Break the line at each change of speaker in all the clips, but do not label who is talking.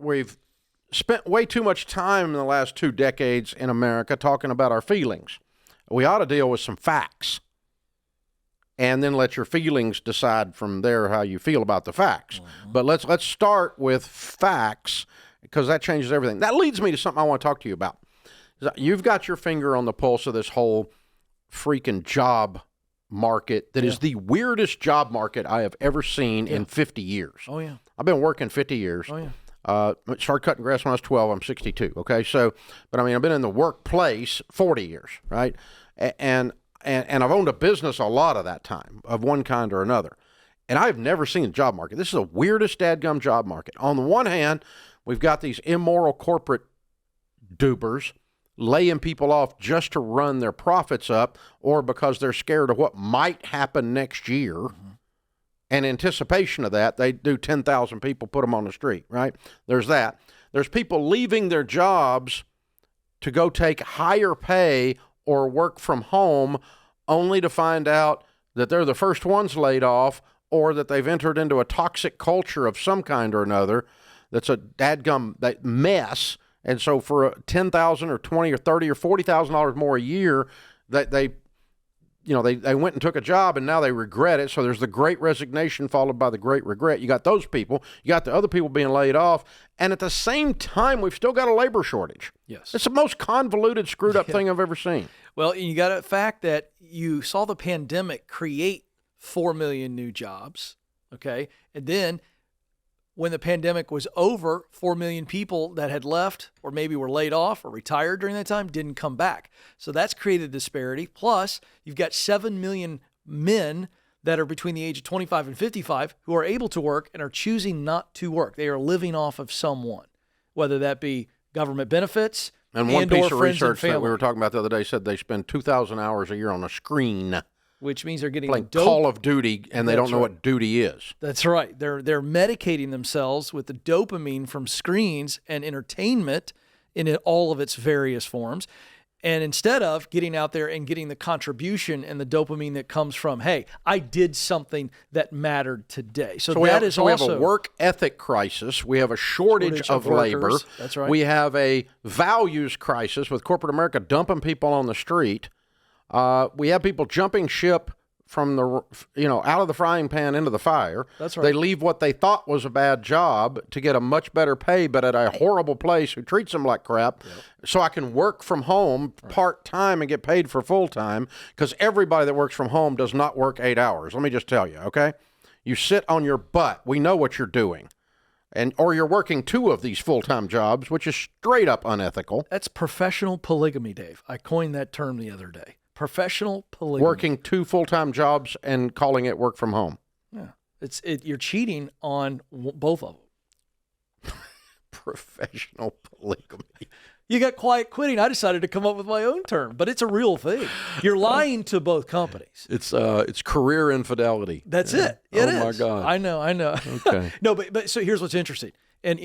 we've spent way too much time in the last 2 decades in America talking about our feelings. We ought to deal with some facts, and then let your feelings decide from there how you feel about the facts. But let's start with facts, because that changes everything. That leads me to something I want to talk to you about. You've got your finger on the pulse of this whole freaking job market that is the weirdest job market I have ever seen in 50 years.
Oh, yeah.
I've been working 50 years.
Oh, yeah.
Started cutting grass when I was 12. I'm 62. Okay. So, but I mean, I've been in the workplace 40 years, right? And I've owned a business a lot of that time of one kind or another. And I've never seen a job market. This is the weirdest dadgum job market. On the one hand, we've got these immoral corporate dubers laying people off just to run their profits up, or because they're scared of what might happen next year. In anticipation of that, they do 10,000 people, put them on the street, right? There's that. There's people leaving their jobs to go take higher pay or work from home, only to find out that they're the first ones laid off, or that they've entered into a toxic culture of some kind or another that's a dadgum that mess. And so for $10,000 or $20,000 or $30,000 or $40,000 more a year, that they went and took a job and now they regret it. So there's the great resignation followed by the great regret. You got those people. You got the other people being laid off. And at the same time, we've still got a labor shortage.
Yes.
It's the most convoluted, screwed up thing I've ever seen.
Well, you got the fact that you saw the pandemic create 4 million new jobs, okay? And then when the pandemic was over, 4 million people that had left or maybe were laid off or retired during that time didn't come back. So that's created disparity. Plus, you've got 7 million men that are between the age of 25 and 55 who are able to work and are choosing not to work. They are living off of someone, whether that be government benefits
and one piece of research that we were talking about the other day said they spend 2,000 hours a year on a screen,
which means they're getting
playing Call of Duty, and they don't know what duty is.
That's right. They're medicating themselves with the dopamine from screens and entertainment in all of its various forms. And instead of getting out there and getting the contribution and the dopamine that comes from, hey, I did something that mattered today. So we have a
work ethic crisis. We have a shortage of labor.
That's right.
We have a values crisis with corporate America dumping people on the street. We have people jumping ship from out of the frying pan into the fire.
That's right.
They leave what they thought was a bad job to get a much better pay, but at a horrible place who treats them like crap. Yep. So I can work from home part-time and get paid for full-time, because everybody that works from home does not work 8 hours. Let me just tell you, okay? You sit on your butt. We know what you're doing. Or you're working 2 of these full-time jobs, which is straight up unethical.
That's professional polygamy, Dave. I coined that term the other day. Professional polygamy.
Working 2 full-time jobs and calling it work from home.
Yeah. You're cheating on both of them.
Professional polygamy.
You got quiet quitting. I decided to come up with my own term, but it's a real thing. You're lying to both companies.
It's career infidelity.
That's it. It is.
Oh my God.
I know.
Okay.
No, but so here's what's interesting. And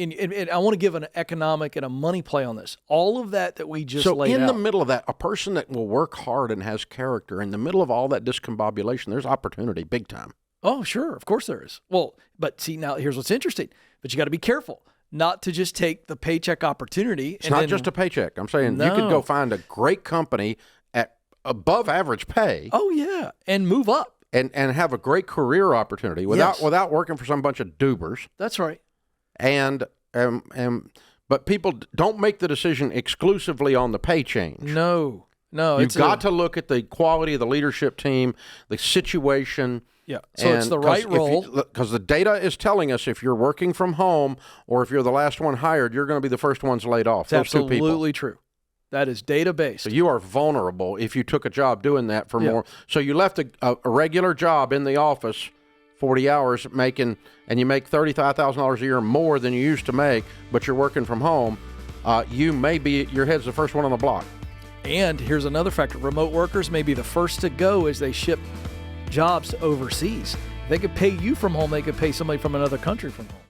I want to give an economic and a money play on this. All of that we just laid out.
So in the middle of that, a person that will work hard and has character, in the middle of all that discombobulation, there's opportunity big time.
Oh, sure. Of course there is. Well, but see, now here's what's interesting. But you got to be careful not to just take the paycheck opportunity.
It's not just a paycheck. I'm saying you could go find a great company at above average pay.
Oh, yeah. And move up.
And have a great career opportunity without working for some bunch of dubers.
That's right.
But people don't make the decision exclusively on the pay change.
No.
You've got to look at the quality of the leadership team, the situation.
Yeah. So it's the right role.
Because the data is telling us if you're working from home or if you're the last one hired, you're going to be the first ones laid off.
It's absolutely true. That is data-based.
So you are vulnerable if you took a job doing that for more. So you left a regular job in the office 40 hours making, and you make $35,000 a year more than you used to make, but you're working from home, your head's the first one on the block.
And here's another factor. Remote workers may be the first to go as they ship jobs to overseas. They could pay you from home. They could pay somebody from another country from home.